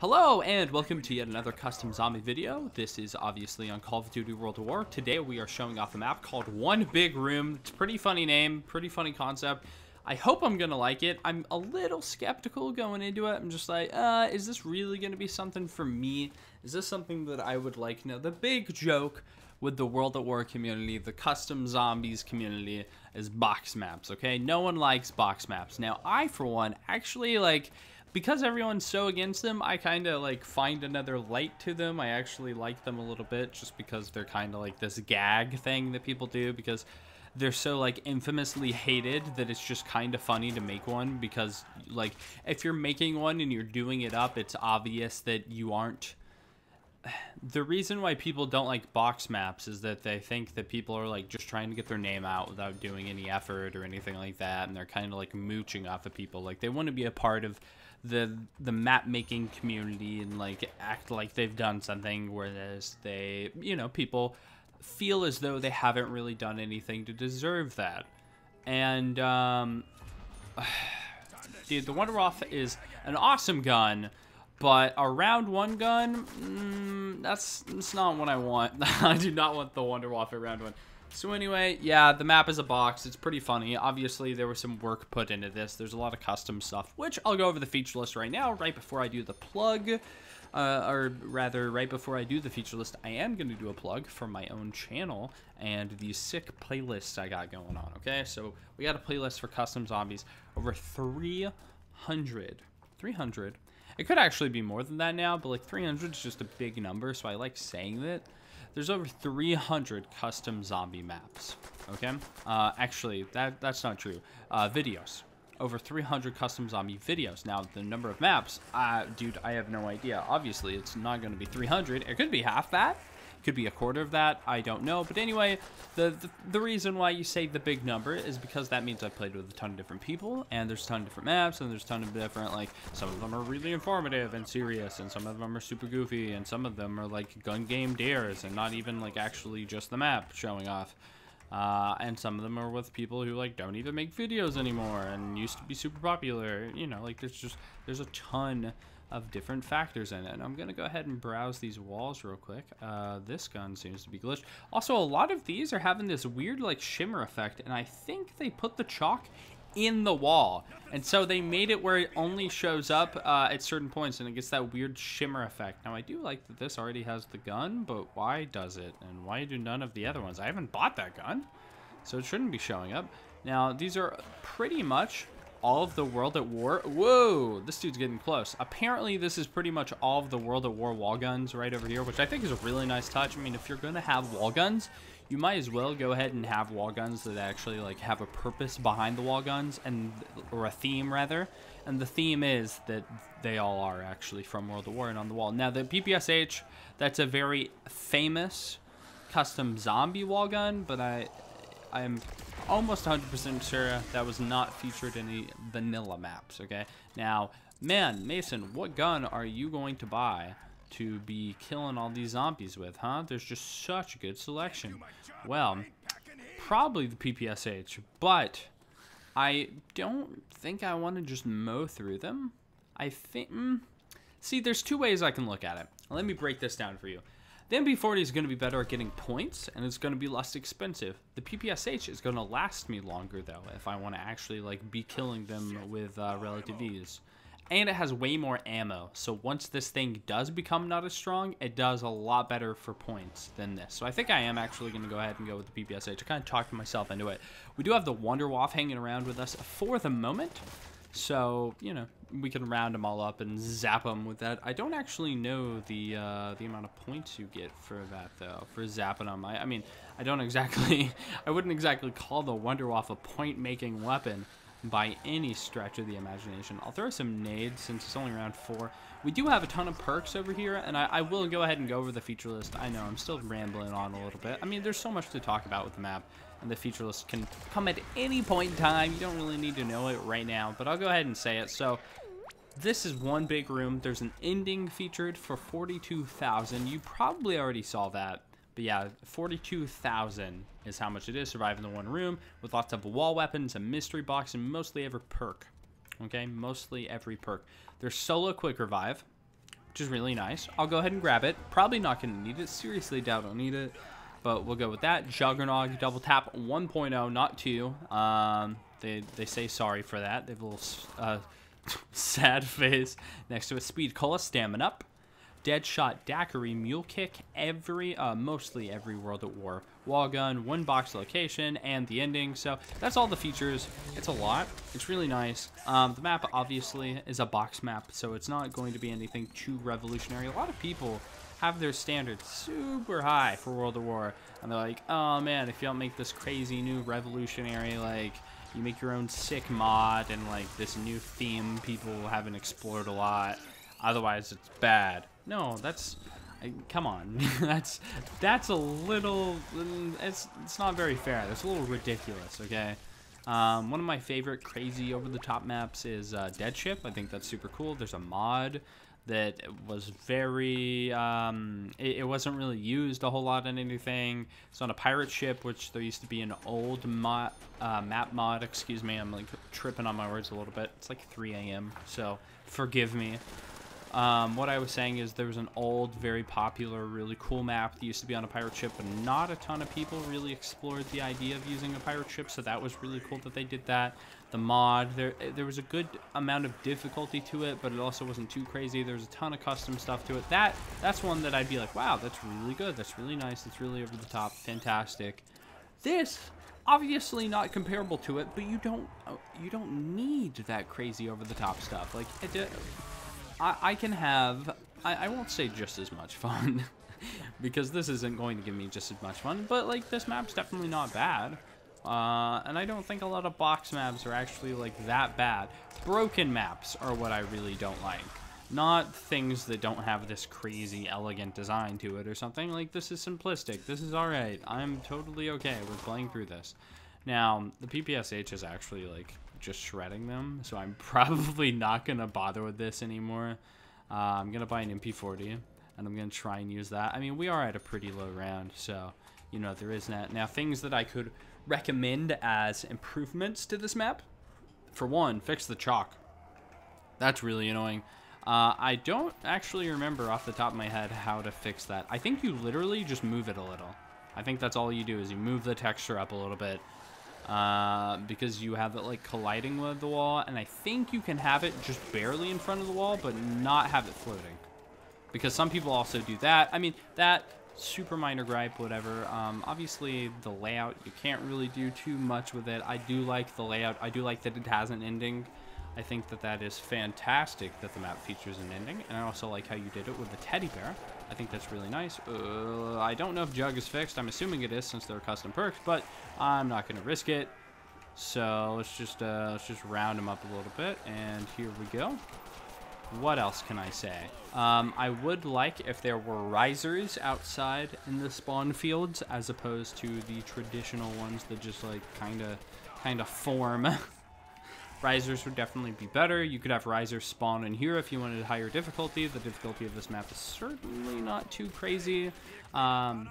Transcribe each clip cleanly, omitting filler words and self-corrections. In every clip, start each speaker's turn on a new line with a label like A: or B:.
A: Hello and welcome to yet another custom zombie video. This is obviously on Call of Duty World at War. Today we are showing off a map called One Big Room. It's a pretty funny name, pretty funny concept. I hope I'm gonna like it. I'm a little skeptical going into it. I'm just like, is this really gonna be something for me? Is this something that I would like? Now, the big joke with the World at War community, the custom zombies community, is box maps, okay? No one likes box maps. Now, I, for one, actually like... because everyone's so against them, I kind of like find another light to them. I actually like them a little bit just because they're kind of like this gag thing that people do because they're so like infamously hated that it's just kind of funny to make one because like if you're making one and you're doing it up, it's obvious that you aren't. The reason why people don't like box maps is that they think that people are like just trying to get their name out without doing any effort or anything like that, and they're kind of like mooching off of people. Like they want to be a part of the map making community and like act like they've done something, whereas they, you know, people feel as though they haven't really done anything to deserve that. And dude, the Wonderwaffe is an awesome gun, but a round one gun, that's not what I want. I do not want the Wonderwaffe round one. So anyway, yeah, the map is a box. It's pretty funny. Obviously, there was some work put into this. There's a lot of custom stuff, which I'll go over the feature list right now, right before I do the plug. Or rather, right before I do the feature list, I am going to do a plug for my own channel and these sick playlists I got going on, okay? So we got a playlist for custom zombies. Over 300. 300. It could actually be more than that now, but like 300 is just a big number, so I like saying that. There's over 300 custom zombie maps, okay? Actually, that's not true. Videos. Over 300 custom zombie videos. Now, the number of maps, dude, I have no idea. Obviously, it's not going to be 300. It could be half that. Could be a quarter of that. I don't know. But anyway, the reason why you say the big number is because that means I've played with a ton of different people, and there's a ton of different maps, and there's a ton of different, like, some of them are really informative and serious, and some of them are super goofy, and some of them are, like, gun game dares, and not even, like, actually just the map showing off. And some of them are with people who, like, don't even make videos anymore, and used to be super popular. You know, like, there's a ton of different factors in it. And I'm gonna go ahead and browse these walls real quick. This gun seems to be glitched. Also, a lot of these are having this weird like shimmer effect, and I think they put the chalk in the wall, and so they made it where it only shows up at certain points, and it gets that weird shimmer effect. Now, I do like that this already has the gun, but why does it, and why do none of the other ones? I haven't bought that gun, so it shouldn't be showing up. Now, these are pretty much all of the World at War. Whoa, this dude's getting close. Apparently, this is pretty much all of the World at War wall guns right over here, which I think is a really nice touch. I mean, if you're going to have wall guns, you might as well go ahead and have wall guns that actually like have a purpose behind the wall guns, and or a theme rather. And the theme is that they all are actually from World at War and on the wall. Now, the PPSH, that's a very famous custom zombie wall gun, but I'm almost 100% sure that was not featured in the vanilla maps, okay? Now, man, Mason, what gun are you going to buy to be killing all these zombies with, huh? There's just such a good selection. Well, probably the PPSH, but I don't think I want to just mow through them. I think, see, there's two ways I can look at it. Let me break this down for you. The MP40 is going to be better at getting points, and it's going to be less expensive. The PPSH is going to last me longer, though, if I want to actually like be killing them with relative ease. And it has way more ammo, so once this thing does become not as strong, it does a lot better for points than this. So I think I am actually going to go ahead and go with the PPSH. I kind of talked myself into it. We do have the Wonderwaffe hanging around with us for the moment. So, you know, we can round them all up and zap them with that. I don't actually know the amount of points you get for that, though, for zapping them. I mean, I don't exactly, I wouldn't exactly call the Wonderwaffe a point-making weapon by any stretch of the imagination. I'll throw some nades since it's only round 4. We do have a ton of perks over here, and I will go ahead and go over the feature list. I know, I'm still rambling on a little bit. I mean, there's so much to talk about with the map, and the feature list can come at any point in time. You don't really need to know it right now, but I'll go ahead and say it. So, this is One Big Room. There's an ending featured for 42,000. You probably already saw that. But yeah, 42,000 is how much it is. Survive in the one room with lots of wall weapons, a mystery box, and mostly every perk. Okay, mostly every perk. There's solo quick revive. which is really nice. I'll go ahead and grab it. Probably not going to need it. Seriously doubt I'll need it. But we'll go with that. Juggernog, double tap 1.0, not 2. They say sorry for that. They have a little sad face next to it. Speed Cola, Stamina Up. Deadshot, Daiquiri, Mule Kick, mostly every World at War. Wall Gun, 1 box location, and the ending. So that's all the features. It's a lot. It's really nice. The map, obviously, is a box map, so it's not going to be anything too revolutionary. A lot of people have their standards super high for World at War, and they're like, oh man, if you don't make this crazy new revolutionary, like, you make your own sick mod and like this new theme people haven't explored a lot, otherwise it's bad. No, come on. that's a little, it's not very fair. That's a little ridiculous, okay? One of my favorite crazy over-the-top maps is Dead Ship. I think that's super cool. There's a mod that was very, it wasn't really used a whole lot in anything. It's on a pirate ship, which there used to be an old map mod. Excuse me, I'm like tripping on my words a little bit. It's like 3 a.m., so forgive me. What I was saying is there was an old, very popular, really cool map that used to be on a pirate ship, but not a ton of people really explored the idea of using a pirate ship, so that was really cool that they did that. The mod, there was a good amount of difficulty to it, but it also wasn't too crazy. There was a ton of custom stuff to it. That's one that I'd be like, wow, that's really good. That's really nice. That's really over the top. Fantastic. This, obviously not comparable to it, but you don't need that crazy over the top stuff. Like, I can have, I won't say just as much fun, because this isn't going to give me just as much fun, but like this map's definitely not bad. And I don't think a lot of box maps are actually like that bad. Broken maps are what I really don't like. Not things that don't have this crazy elegant design to it or something. Like, this is simplistic. This is alright. I'm totally okay with playing through this. Now, the PPSH is actually like just shredding them, so I'm probably not gonna bother with this anymore. I'm gonna buy an MP40 and I'm gonna try and use that. I mean, we are at a pretty low round, so you know there is that. Now, things that I could recommend as improvements to this map: for one, fix the chalk. That's really annoying. I don't actually remember off the top of my head how to fix that. I think you literally just move it a little. I think that's all you do, is you move the texture up a little bit. Because you have it like colliding with the wall, and I think you can have it just barely in front of the wall but not have it floating, because some people also do that. I mean, that super minor gripe, whatever. Obviously the layout, you can't really do too much with it. I do like the layout. I do like that it has an ending. I think that is fantastic that the map features an ending, and I also like how you did it with the teddy bear. I think that's really nice. I don't know if Jug is fixed. I'm assuming it is since they're custom perks, but I'm not going to risk it. So let's just round them up a little bit, and here we go. What else can I say? I would like if there were risers outside in the spawn fields, as opposed to the traditional ones that just like kind of form. Risers would definitely be better. You could have risers spawn in here if you wanted higher difficulty. The difficulty of this map is certainly not too crazy. I'm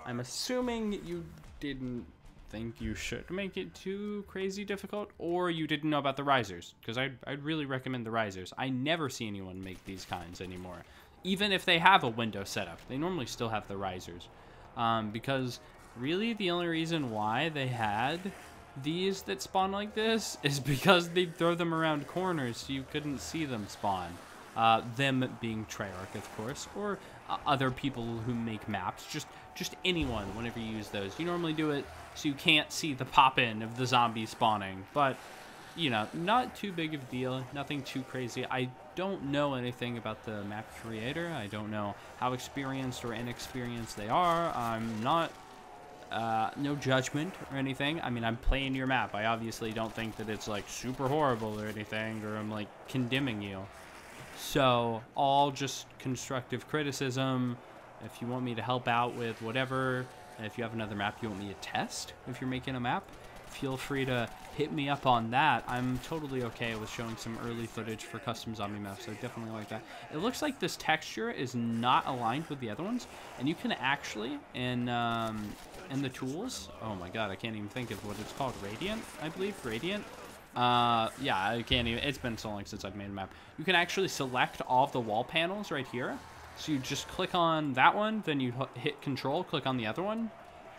A: assuming you didn't think you should make it too crazy difficult, or you didn't know about the risers, because I'd really recommend the risers. I never see anyone make these kinds anymore. Even if they have a window setup, they normally still have the risers. Because really the only reason why they had these that spawn like this is because they'd throw them around corners so you couldn't see them spawn. Them being Treyarch, of course, or other people who make maps. Just anyone, whenever you use those. You normally do it so you can't see the pop-in of the zombie spawning. But, you know, not too big of a deal. Nothing too crazy. I don't know anything about the map creator. I don't know how experienced or inexperienced they are. I'm not... no judgment or anything. I mean, I'm playing your map. I obviously don't think that it's like super horrible or anything, or I'm like condemning you. So, all just constructive criticism. If you want me to help out with whatever, if you have another map you want me to test, if you're making a map, feel free to hit me up on that. I'm totally okay with showing some early footage for custom zombie maps. I definitely like that. It looks like this texture is not aligned with the other ones, and you can actually, in the tools, oh my god, I can't even think of what it's called, Radiant, I believe, Radiant. Yeah, I can't even, it's been so long since I've made a map. You can actually select all of the wall panels right here. So you just click on that one, then you hit control, click on the other one,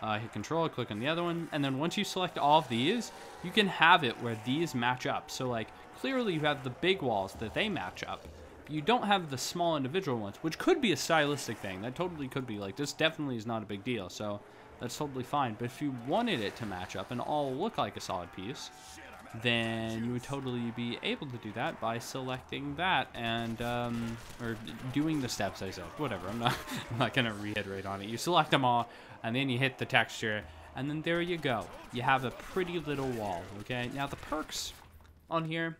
A: hit control, click on the other one, and then once you select all of these, you can have it where these match up. So like, clearly you have the big walls that they match up. You don't have the small individual ones, which could be a stylistic thing. That totally could be. Like, this definitely is not a big deal, so that's totally fine. But if you wanted it to match up and all look like a solid piece, then you would totally be able to do that by selecting that and, or doing the steps I said. Whatever, I'm not going to reiterate on it. You select them all, and then you hit the texture, and then there you go. You have a pretty little wall, okay? Now, the perks on here,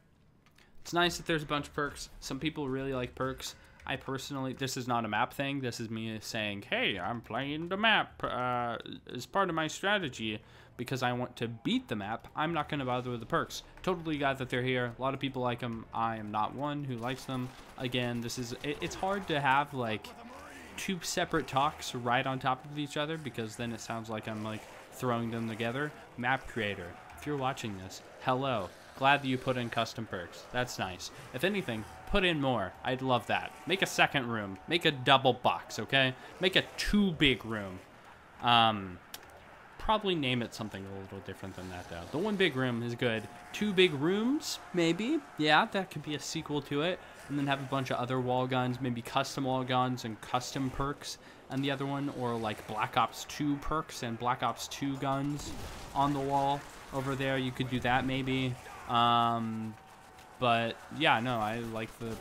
A: it's nice that there's a bunch of perks. Some people really like perks. I personally, this is not a map thing. This is me saying, hey, I'm playing the map as part of my strategy because I want to beat the map. I'm not going to bother with the perks. Totally glad that they're here. A lot of people like them. I am not one who likes them. Again, this is, it's hard to have like two separate talks right on top of each other because then it sounds like I'm like throwing them together. Map creator, if you're watching this, hello. Glad that you put in custom perks. That's nice. If anything, put in more. I'd love that. Make a second room. Make a double box, okay? Make a 2 big room. Probably name it something a little different than that, though. The 1 big room is good. 2 big rooms, maybe. Yeah, that could be a sequel to it. And then have a bunch of other wall guns, maybe custom wall guns and custom perks and the other one, or like Black Ops 2 perks and Black Ops 2 guns on the wall over there. You could do that, maybe. But yeah, no, I like the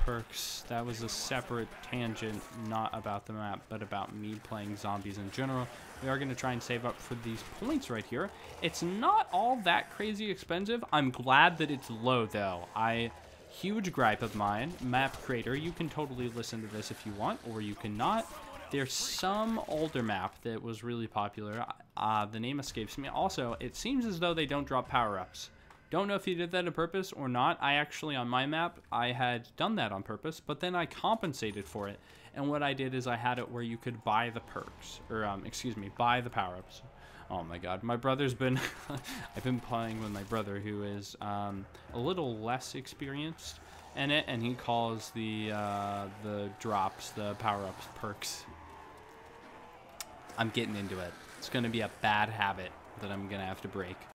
A: perks. That was a separate tangent, not about the map, but about me playing zombies in general. We are going to try and save up for these points right here. It's not all that crazy expensive. I'm glad that it's low, though. Huge gripe of mine, map creator, you can totally listen to this if you want, or you cannot. There's some older map that was really popular. The name escapes me. Also, it seems as though they don't drop power-ups. Don't know if he did that on purpose or not. I actually, on my map, I had done that on purpose, but then I compensated for it. And what I did is I had it where you could buy the perks, or, excuse me, buy the power-ups. Oh my god, my brother's been, I've been playing with my brother who is a little less experienced in it, and he calls the drops, the power-ups, perks. I'm getting into it. It's going to be a bad habit that I'm going to have to break.